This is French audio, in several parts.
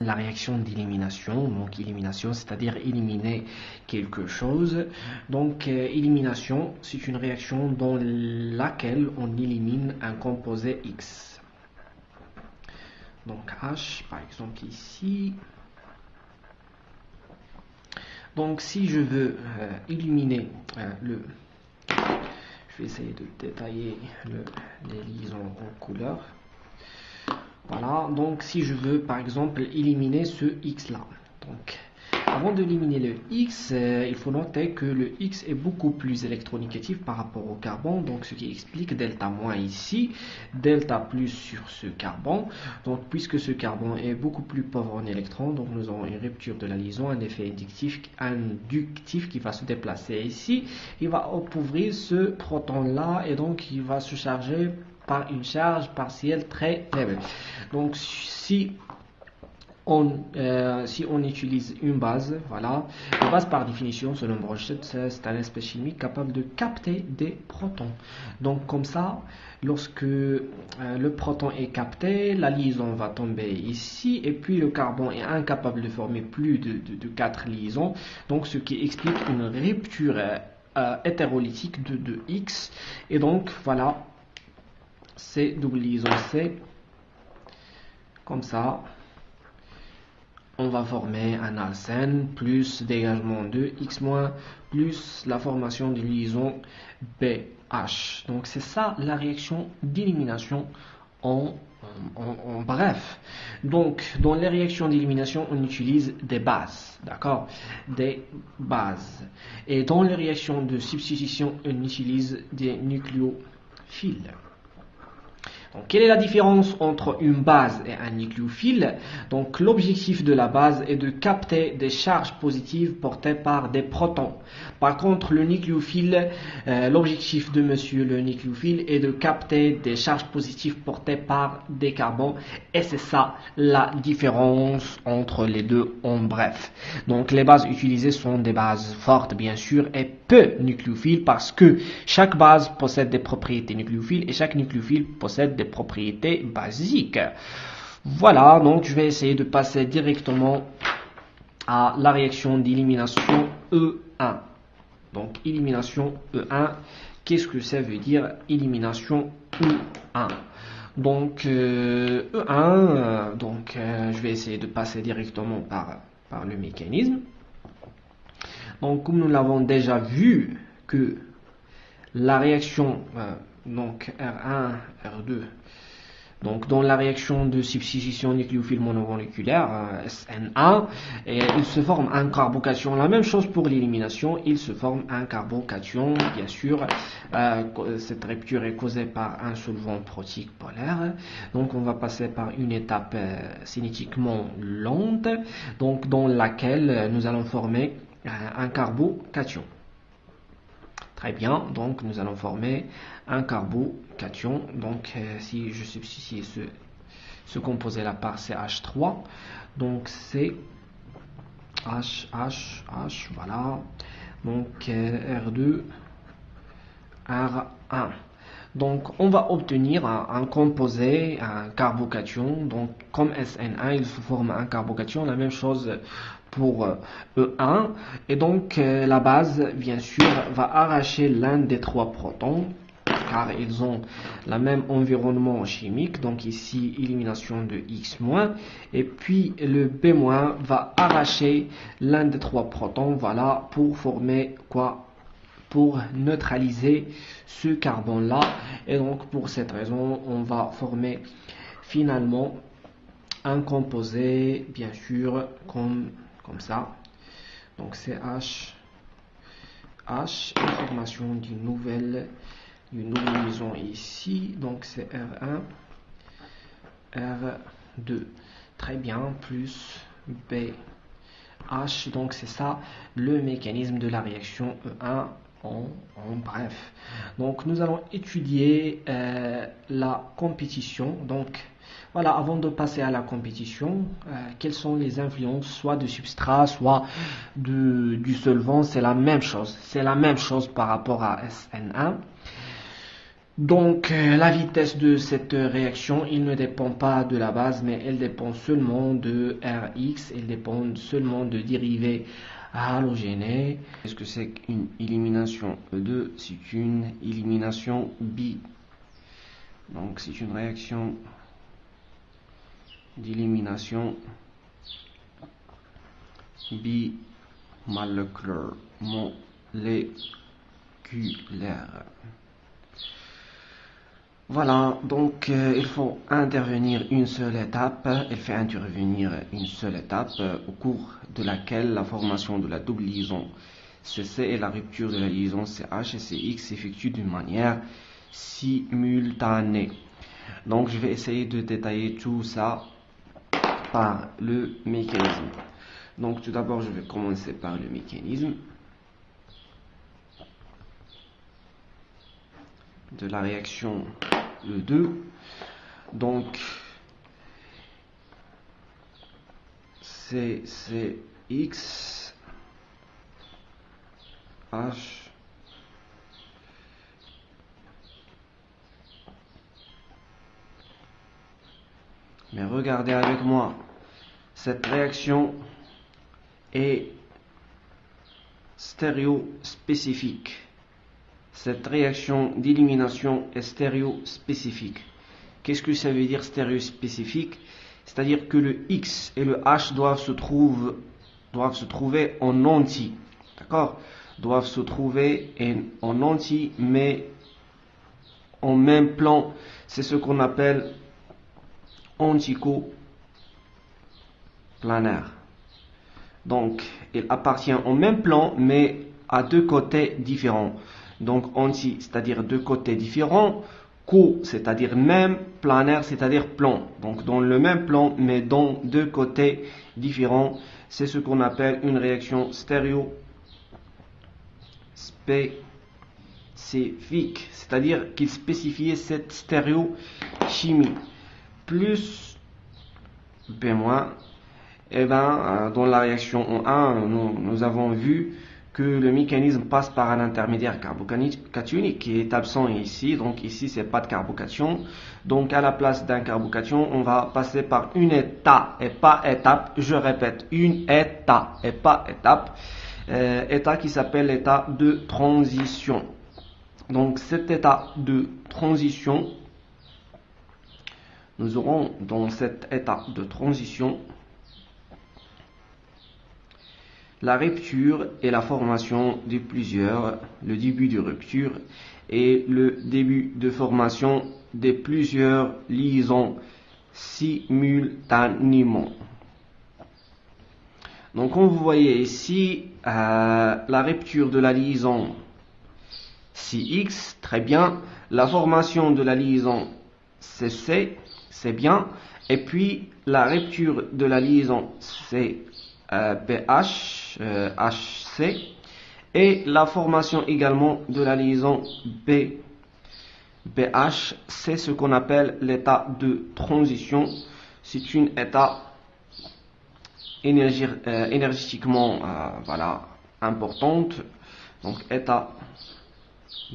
La réaction d'élimination, donc élimination, c'est-à-dire éliminer quelque chose. Donc élimination, c'est une réaction dans laquelle on élimine un composé X. Donc H, par exemple ici. Donc si je veux éliminer je vais essayer de détailler les liaisons en couleur. Voilà, donc si je veux par exemple éliminer ce X là. Donc avant d'éliminer le X, il faut noter que le X est beaucoup plus électronégatif par rapport au carbone, donc ce qui explique delta moins ici, delta plus sur ce carbone. Donc puisque ce carbone est beaucoup plus pauvre en électrons, donc nous avons une rupture de la liaison, un effet inductif qui va se déplacer ici, il va appauvrir ce proton là et donc il va se charger par une charge partielle très faible. Donc si on utilise une base, voilà, la base par définition, selon Broglie, c'est un espèce chimique capable de capter des protons. Donc comme ça, lorsque le proton est capté, la liaison va tomber ici, et puis le carbone est incapable de former plus de 4 liaisons, donc ce qui explique une rupture hétérolytique de X, et donc voilà, c'est double liaison C, comme ça, on va former un alcène plus dégagement de X- plus la formation d'une liaison BH. Donc c'est ça la réaction d'élimination en bref. Donc dans les réactions d'élimination, on utilise des bases, d'accord, des bases. Et dans les réactions de substitution, on utilise des nucléophiles. Donc, quelle est la différence entre une base et un nucléophile? Donc, l'objectif de la base est de capter des charges positives portées par des protons. Par contre, le nucléophile, l'objectif de monsieur le nucléophile est de capter des charges positives portées par des carbones. Et c'est ça la différence entre les deux en bref. Donc, les bases utilisées sont des bases fortes, bien sûr, et peu nucléophiles parce que chaque base possède des propriétés nucléophiles et chaque nucléophile possède des propriétés basiques. Voilà, donc je vais essayer de passer directement à la réaction d'élimination E1. Donc élimination E1, qu'est-ce que ça veut dire élimination E1? Donc E1, je vais essayer de passer directement par le mécanisme. Donc comme nous l'avons déjà vu que la réaction donc R1, R2, donc dans la réaction de substitution nucléophile monomoléculaire, SNA, il se forme un carbocation. La même chose pour l'élimination, il se forme un carbocation. Bien sûr, cette rupture est causée par un solvant protique polaire. Donc on va passer par une étape cinétiquement lente, donc dans laquelle nous allons former un carbocation. Très bien, donc nous allons former un carbocation. Donc si je substitue ce composé là par CH3, donc c'est H, voilà. Donc R2, R1. Donc on va obtenir un composé, un carbocation. Donc comme SN1, il se forme un carbocation. La même chose pour E1. Et donc la base, bien sûr, va arracher l'un des 3 protons car ils ont le même environnement chimique. Donc ici, élimination de X-. Et puis le B- va arracher l'un des 3 protons, voilà, pour former quoi? Pour neutraliser ce carbone-là. Et donc pour cette raison, on va former finalement un composé, bien sûr, comme ça. Donc c'est H, formation d'une nouvelle liaison ici. Donc c'est R1, R2. Très bien, plus BH. Donc c'est ça le mécanisme de la réaction E1 en bref. Donc nous allons étudier la compétition. Donc voilà, avant de passer à la compétition, quelles sont les influences soit de substrat, soit du solvant? C'est la même chose. C'est la même chose par rapport à SN1. Donc la vitesse de cette réaction, il ne dépend pas de la base, mais elle dépend seulement de Rx, elle dépend seulement de dérivés halogénés. Qu'est-ce que c'est qu'une élimination E2? C'est une élimination bi. Donc c'est une réaction d'élimination bimoléculaire. Voilà, donc il faut intervenir une seule étape. Elle fait intervenir une seule étape au cours de laquelle la formation de la double liaison CC et la rupture de la liaison CH et CX s'effectuent d'une manière simultanée. Donc je vais essayer de détailler tout ça par le mécanisme. Donc tout d'abord je vais commencer par le mécanisme de la réaction E2. Donc CCX H mais regardez avec moi, cette réaction est stéréospécifique. Cette réaction d'élimination est stéréospécifique. Qu'est-ce que ça veut dire stéréospécifique? C'est-à-dire que le X et le H doivent se trouver en anti. D'accord? Doivent se trouver en anti, mais en même plan. C'est ce qu'on appelle anticoplanaire. Donc, il appartient au même plan, mais à deux côtés différents. Donc, anti, c'est-à-dire deux côtés différents. Co, c'est-à-dire même. Planaire, c'est-à-dire plan. Donc, dans le même plan, mais dans deux côtés différents. C'est ce qu'on appelle une réaction stéréospécifique. C'est-à-dire qu'il spécifiait cette stéréochimie. Plus B-, et dans la réaction en 1, nous avons vu que le mécanisme passe par un intermédiaire carbocationique qui est absent ici. Donc ici, c'est pas de carbocation. Donc à la place d'un carbocation, on va passer par une état et pas étape. Je répète, une état et pas étape. État qui s'appelle l'état de transition. Donc cet état de transition, nous aurons dans cet état de transition la rupture et la formation de plusieurs, le début de rupture et le début de formation de plusieurs liaisons simultanément. Donc comme vous voyez ici, la rupture de la liaison CX, très bien, la formation de la liaison CC, c'est bien, et puis la rupture de la liaison BH, HC, et la formation également de la liaison BH, c'est ce qu'on appelle l'état de transition. C'est une état énergétiquement voilà, importante. Donc état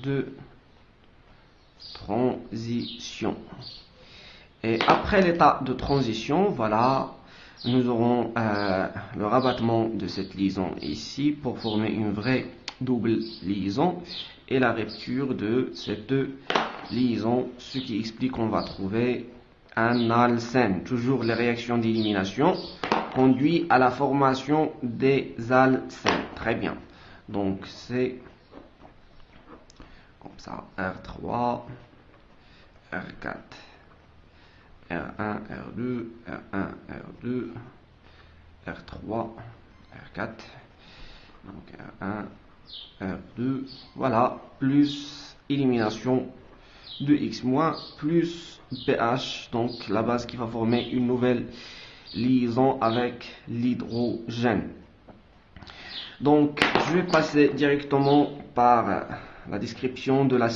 de transition. Et après l'état de transition, voilà, nous aurons le rabattement de cette liaison ici pour former une vraie double liaison et la rupture de cette deux liaisons, ce qui explique qu'on va trouver un alcène. Toujours les réactions d'élimination conduisent à la formation des alcènes. Très bien. Donc c'est comme ça, R3, R4. R1, R2, R1, R2, R3, R4, donc R1, R2, voilà, plus élimination de X-, plus pH, donc la base qui va former une nouvelle liaison avec l'hydrogène. Donc, je vais passer directement par la description de la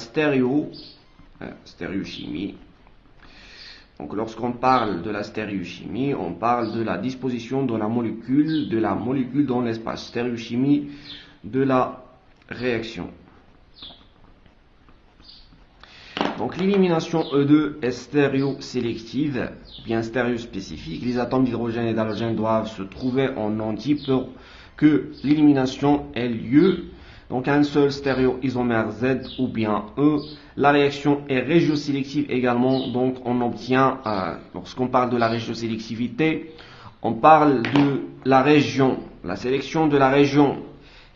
stéréochimie. Donc lorsqu'on parle de la stéréochimie, on parle de la disposition de la molécule dans l'espace. Stéréochimie de la réaction. Donc l'élimination E2 est stéréosélective, bien stéréospécifique. Les atomes d'hydrogène et d'halogène doivent se trouver en entier pour que l'élimination ait lieu. Donc un seul stéréoisomère Z ou bien E. La réaction est régiosélective également. Donc on obtient, lorsqu'on parle de la régiosélectivité, on parle de la région, la sélection de la région.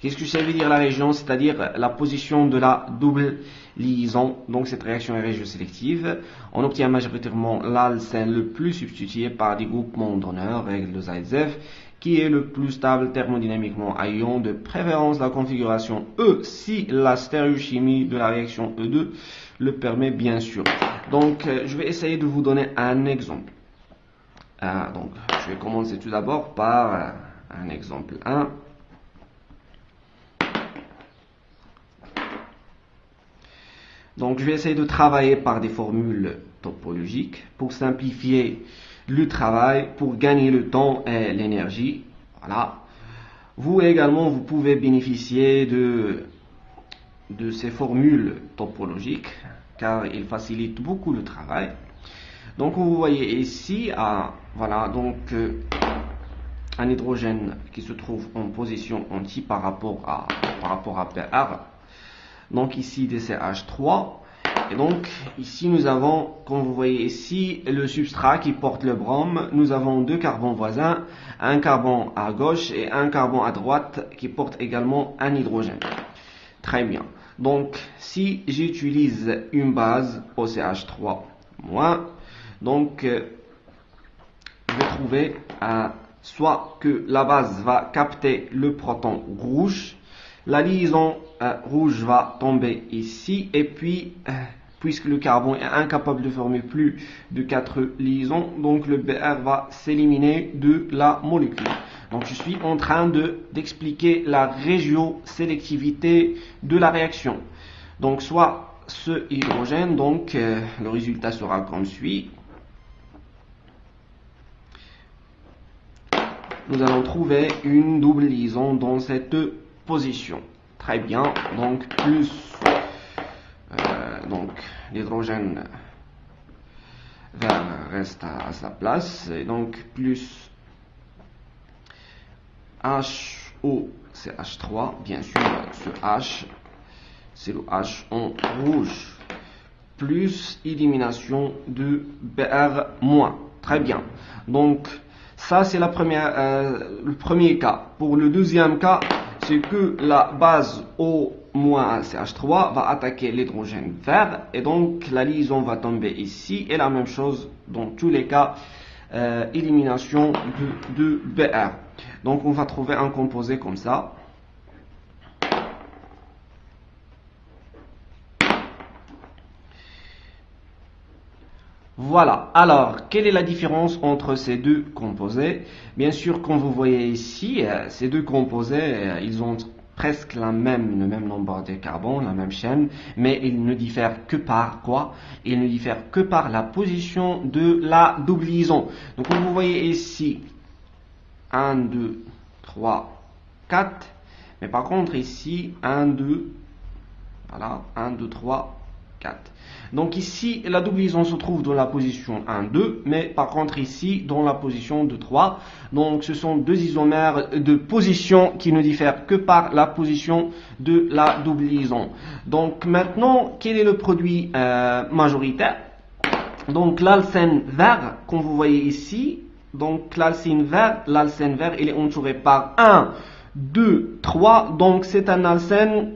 Qu'est-ce que ça veut dire la région? C'est-à-dire la position de la double liaison. Donc cette réaction est régiosélective. On obtient majoritairement l'alcène le plus substitué par des groupements d'honneur, règle de Zaitsev, qui est le plus stable thermodynamiquement à ion, de préférence la configuration E, si la stéréochimie de la réaction E2 le permet bien sûr. Donc je vais essayer de vous donner un exemple. Donc je vais commencer tout d'abord par un exemple 1. Donc je vais essayer de travailler par des formules topologiques pour simplifier le travail, pour gagner le temps et l'énergie. Voilà. Vous également, vous pouvez bénéficier de ces formules topologiques car ils facilitent beaucoup le travail. Donc vous voyez ici, voilà, donc un hydrogène qui se trouve en position anti par rapport à PR. Donc ici DCH3. Et donc ici nous avons, comme vous voyez ici, le substrat qui porte le brome. Nous avons deux carbons voisins, un carbone à gauche et un carbone à droite qui porte également un hydrogène. Très bien. Donc si j'utilise une base OCH3-, donc je vais trouver soit que la base va capter le proton rouge, la liaison rouge va tomber ici, et puis puisque le carbone est incapable de former plus de 4 liaisons, donc le Br va s'éliminer de la molécule. Donc je suis en train d'expliquer la régiosélectivité de la réaction. Donc soit ce hydrogène, donc le résultat sera comme suit. Nous allons trouver une double liaison dans cette position. Très bien, donc plus donc l'hydrogène vert reste à sa place, et donc plus HOCH3, bien sûr ce H c'est le H en rouge, plus élimination de Br-. Très bien, donc ça c'est le premier cas. Pour le deuxième cas, c'est que la base O-CH3 va attaquer l'hydrogène vert, et donc la liaison va tomber ici, et la même chose dans tous les cas, élimination de Br. Donc on va trouver un composé comme ça. Voilà, alors quelle est la différence entre ces deux composés? Bien sûr, comme vous voyez ici, ces deux composés, ils ont presque le même nombre de carbone, la même chaîne, mais ils ne diffèrent que par quoi? Ils ne diffèrent que par la position de la double liaison. Donc comme vous voyez ici, 1, 2, 3, 4, mais par contre ici, 1, 2, voilà, 1, 2, 3, 4. Donc ici, la double liaison se trouve dans la position 1, 2, mais par contre ici, dans la position 2, 3. Donc ce sont deux isomères de position qui ne diffèrent que par la position de la double liaison. Donc maintenant, quel est le produit majoritaire? Donc l'alcène vert, comme vous voyez ici, donc l'alcène vert, il est entouré par 1, 2, 3. Donc c'est un alcène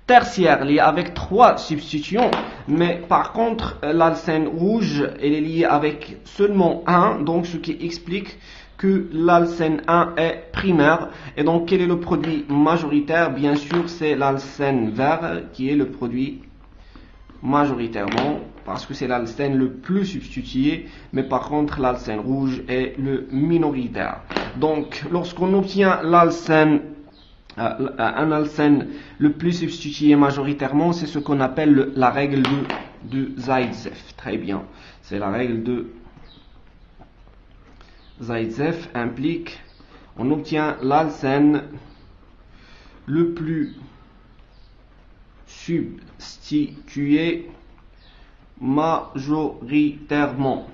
tertiaire lié avec 3 substitutions, mais par contre l'alcène rouge elle est liée avec seulement 1, donc ce qui explique que l'alcène 1 est primaire. Et donc quel est le produit majoritaire? Bien sûr c'est l'alcène vert qui est le produit majoritairement, parce que c'est l'alcène le plus substitué, mais par contre l'alcène rouge est le minoritaire. Donc lorsqu'on obtient un alcène le plus substitué majoritairement, c'est ce qu'on appelle la règle de Zaitsev. Très bien, c'est la règle de Zaitsev, implique on obtient l'alcène le plus substitué majoritairement.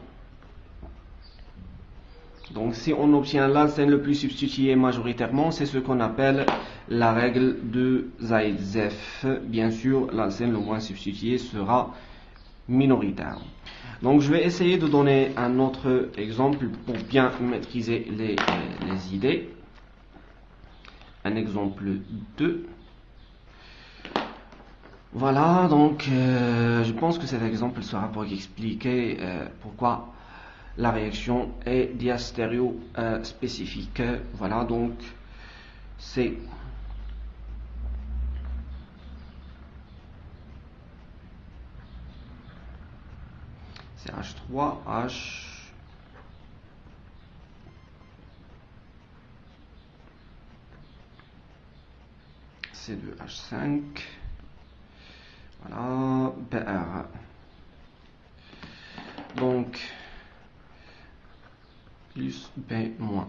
Donc si on obtient l'alcène le plus substitué majoritairement, c'est ce qu'on appelle la règle de Zaïtsev. Bien sûr, l'alcène le moins substitué sera minoritaire. Donc je vais essayer de donner un autre exemple pour bien maîtriser les idées. Un exemple 2. Voilà, donc je pense que cet exemple sera pour expliquer pourquoi la réaction est diastéréo spécifique. Voilà, donc c'est H3H C2H5. Voilà, Br. Donc plus B moins.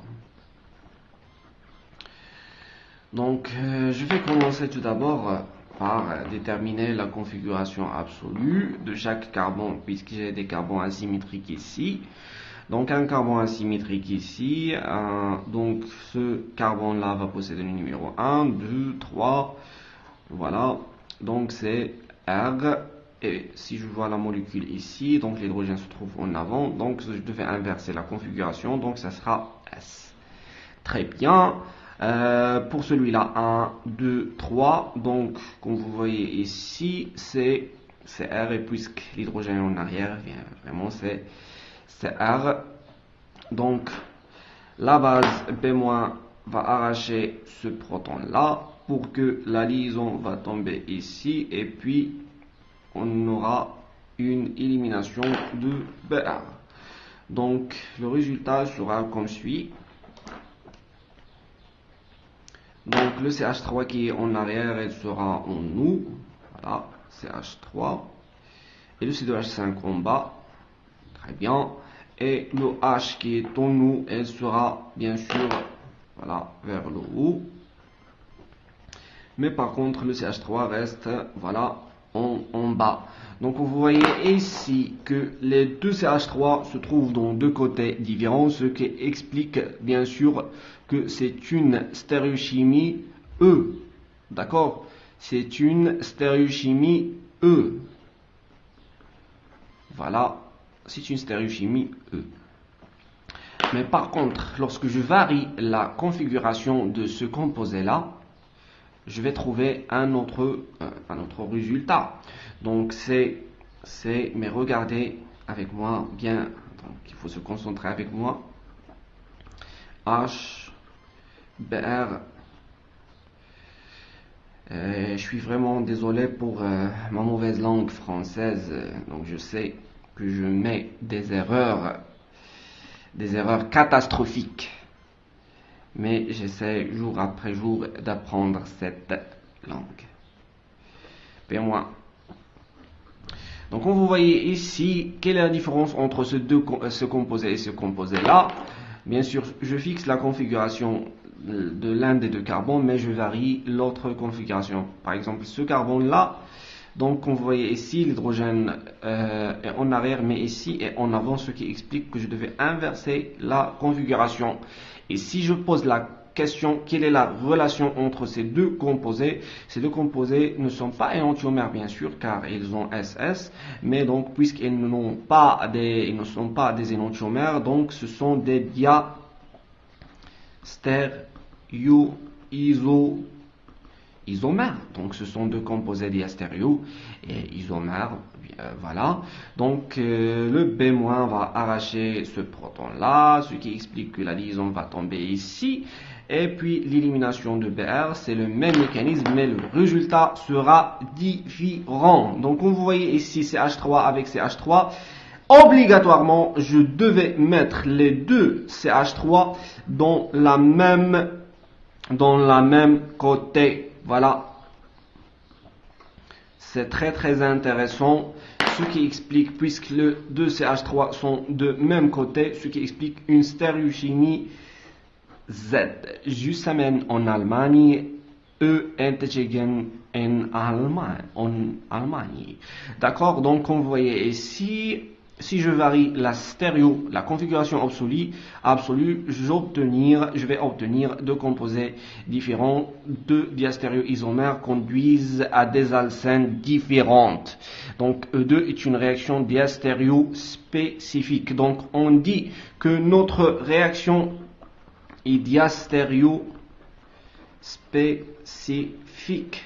Donc je vais commencer tout d'abord par déterminer la configuration absolue de chaque carbone, puisque j'ai des carbones asymétriques ici. Donc un carbone asymétrique ici, donc ce carbone là va posséder le numéro 1, 2, 3, voilà, donc c'est R, et si je vois la molécule ici, donc l'hydrogène se trouve en avant, donc je devais inverser la configuration, donc ça sera S. Très bien. Pour celui-là, 1, 2, 3, donc comme vous voyez ici, c'est R, et puisque l'hydrogène est en arrière, vraiment c'est R. Donc la base B- va arracher ce proton-là pour que la liaison va tomber ici, et puis on aura une élimination de Br. Donc le résultat sera comme suit. Donc le CH3 qui est en arrière, elle sera en nous, voilà, CH3, et le C2H5 en bas, très bien, et le H qui est en nous, elle sera bien sûr, voilà, vers le haut, mais par contre le CH3 reste, voilà, en bas. Donc vous voyez ici que les deux CH3 se trouvent dans deux côtés différents, ce qui explique bien sûr que c'est une stéréochimie E. D'accord? C'est une stéréochimie E. Voilà, c'est une stéréochimie E. Mais par contre, lorsque je varie la configuration de ce composé-là, je vais trouver un autre résultat. Donc mais regardez avec moi bien, donc il faut se concentrer avec moi. H, Br. Je suis vraiment désolé pour ma mauvaise langue française. Donc je sais que je mets des erreurs catastrophiques. Mais j'essaie jour après jour d'apprendre cette langue. P-. Donc vous voyez ici, quelle est la différence entre ce composé et ce composé-là? Bien sûr, je fixe la configuration de l'un des deux carbones, mais je varie l'autre configuration. Par exemple, ce carbone-là, donc comme vous voyez ici, l'hydrogène est en arrière, mais ici est en avant, ce qui explique que je devais inverser la configuration. Et si je pose la question, quelle est la relation entre ces deux composés? Ces deux composés ne sont pas énantiomères, bien sûr, car ils ont SS, mais donc puisqu'ils ne sont pas des énantiomères, donc ce sont des isomères. Donc ce sont deux composés diastéréo et isomères. Voilà. Donc le B- va arracher ce proton là, ce qui explique que la liaison va tomber ici. Et puis l'élimination de Br, c'est le même mécanisme, mais le résultat sera différent. Donc comme vous voyez ici, c'est H3 avec CH3. Obligatoirement, je devais mettre les deux CH3 dans la même côté. Voilà. C'est très intéressant, ce qui explique, puisque les deux CH3 sont de même côté, ce qui explique une stéréochimie Z. Zusammen en Allemagne entgegen en Allemagne. D'accord, donc on voyait ici, si je varie la stéréo, la configuration absolue, je vais obtenir deux composés différents, deux diastéréoisomères conduisent à des alcènes différentes. Donc E2 est une réaction diastéréo spécifique. Donc on dit que notre réaction est diastéréo spécifique.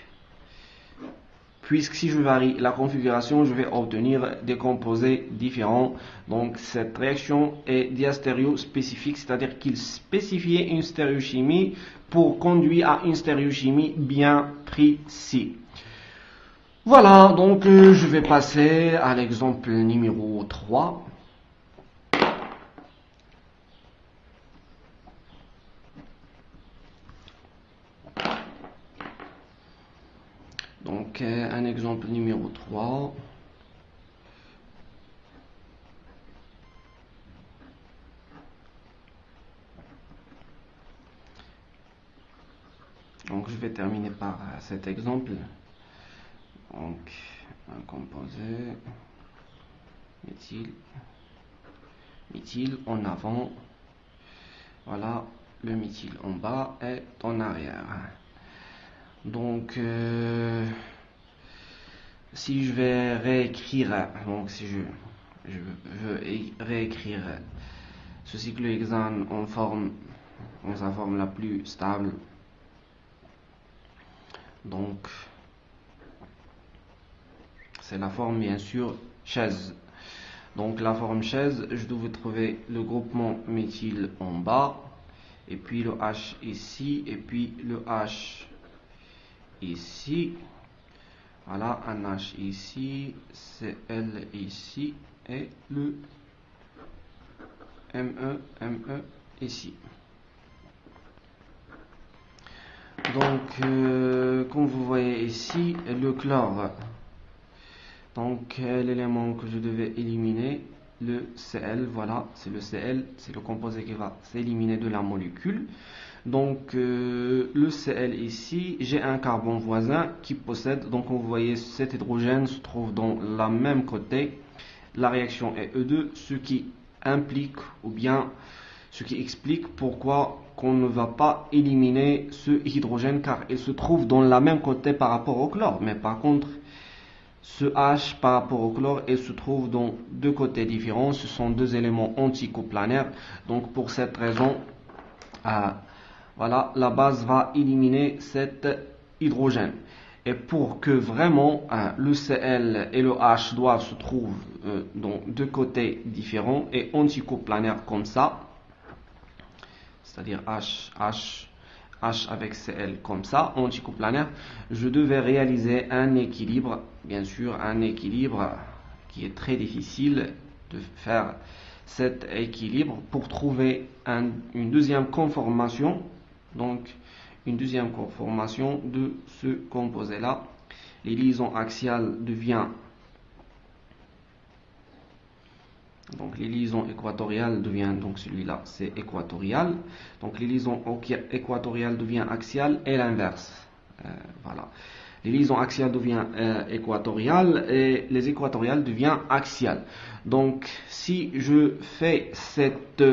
Puisque si je varie la configuration, je vais obtenir des composés différents. Donc cette réaction est diastéréo spécifique, c'est-à-dire qu'il spécifiait une stéréochimie pour conduire à une stéréochimie bien précise. Voilà, donc je vais passer à l'exemple numéro 3. Donc, un exemple numéro 3. Donc, je vais terminer par cet exemple. Donc, un composé, méthyle en avant. Voilà, le méthyle en bas et en arrière. Donc, si je vais réécrire, donc si je veux réécrire ce cyclohexane en sa forme la plus stable, donc c'est la forme bien sûr chaise. Donc la forme chaise, je devais trouver le groupement méthyle en bas, et puis le H ici, et puis le H ici. Voilà, un H ici, Cl ici, et le Me ici. Donc, comme vous voyez ici, le chlore. Donc, l'élément que je devais éliminer, le Cl, voilà, c'est le Cl, c'est le composé qui va s'éliminer de la molécule. Donc, le Cl ici, j'ai un carbone voisin qui possède, donc vous voyez, cet hydrogène se trouve dans la même côté. La réaction est E2, ce qui implique, ou bien ce qui explique pourquoi qu'on ne va pas éliminer ce hydrogène, car il se trouve dans la même côté par rapport au chlore. Mais par contre, ce H par rapport au chlore, il se trouve dans deux côtés différents. Ce sont deux éléments anticoplanaires. Donc pour cette raison, voilà, la base va éliminer cet hydrogène. Et pour que vraiment le Cl et le H doivent se trouver dans deux côtés différents et anticoplanaires comme ça, c'est-à-dire H avec Cl comme ça, anticoplanaire, je devais réaliser un équilibre, bien sûr, un équilibre qui est très difficile de faire cet équilibre pour trouver une deuxième conformation, donc une deuxième conformation de ce composé-là. Les liaisons axiales deviennent, donc les liaisons équatoriales deviennent, donc celui-là c'est équatorial, donc les liaisons équatoriales deviennent axiales et l'inverse. Voilà, les liaisons axiales deviennent équatoriales et les équatoriales deviennent axiales. Donc si je fais cet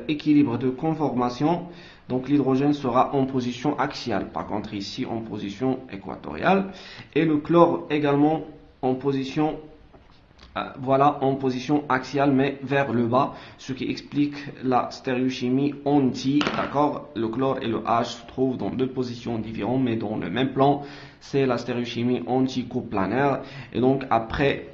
équilibre de conformation, donc l'hydrogène sera en position axiale, par contre ici en position équatoriale, et le chlore également en position voilà, en position axiale mais vers le bas, ce qui explique la stéréochimie anti, d'accord. Le chlore et le H se trouvent dans deux positions différentes mais dans le même plan, c'est la stéréochimie anticoplanaire. Et donc après,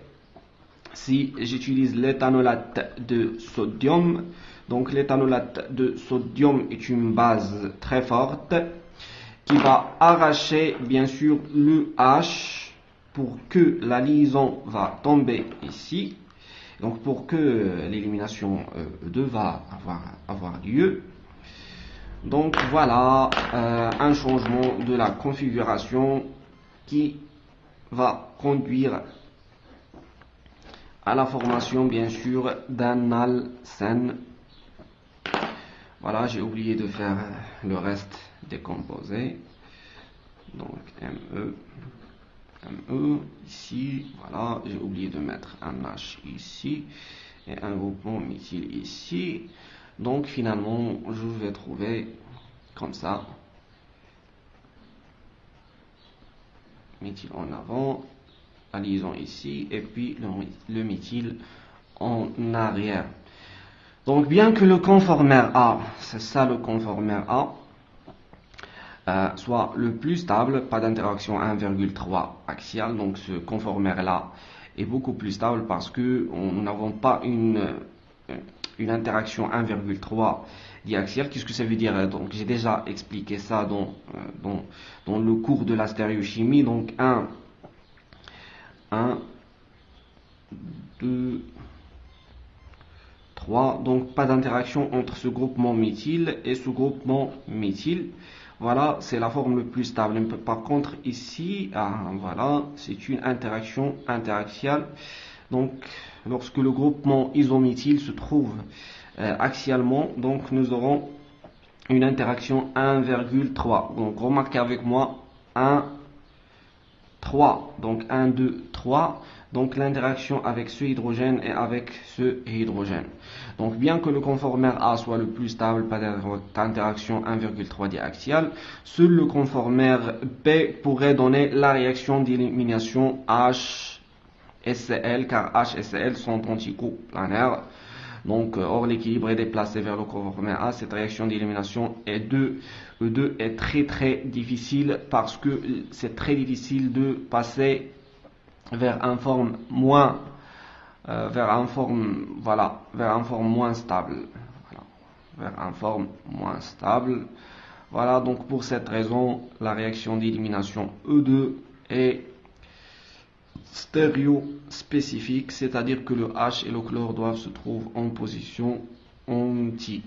si j'utilise l'éthanolate de sodium, donc l'éthanolate de sodium est une base très forte qui va arracher bien sûr le H pour que la liaison va tomber ici, donc pour que l'élimination E2 va avoir lieu. Donc voilà un changement de la configuration qui va conduire à la formation bien sûr d'un alcène. Voilà, j'ai oublié de faire le reste des composés. Donc ME, ici, voilà, j'ai oublié de mettre un H ici, et un groupement méthyle ici. Donc finalement, je vais trouver comme ça, méthyle en avant, la liaison ici, et puis le méthyle en arrière. Donc bien que le conformère A, c'est ça le conformère A, soit le plus stable, pas d'interaction 1,3 axiale, donc ce conformère là est beaucoup plus stable parce que nous n'avons pas une interaction 1,3 diaxiale. Qu'est-ce que ça veut dire? Donc j'ai déjà expliqué ça dans le cours de la stéréochimie. Donc 1, 2, 3, donc pas d'interaction entre ce groupement méthyle et ce groupement méthyle. Voilà, c'est la forme le plus stable. Par contre, ici, voilà, c'est une interaction interaxiale. Donc, lorsque le groupement isométhyle se trouve axialement, donc nous aurons une interaction 1,3. Donc, remarquez avec moi 1, 3. Donc, 1, 2, 3. Donc, l'interaction avec ce hydrogène et avec ce hydrogène. Donc, bien que le conformère A soit le plus stable, pas d'interaction 1,3 diaxiale, seul le conformère B pourrait donner la réaction d'élimination HCl, car H et Cl sont anticoplanaires. Donc, or l'équilibre est déplacé vers le conformère A. Cette réaction d'élimination E2 est très très difficile parce que c'est très difficile de passer vers un forme moins vers un forme moins stable. Voilà, vers un forme moins stable. Voilà, donc pour cette raison, la réaction d'élimination E2 est stéréospécifique, c'est-à-dire que le H et le chlore doivent se trouver en position anti.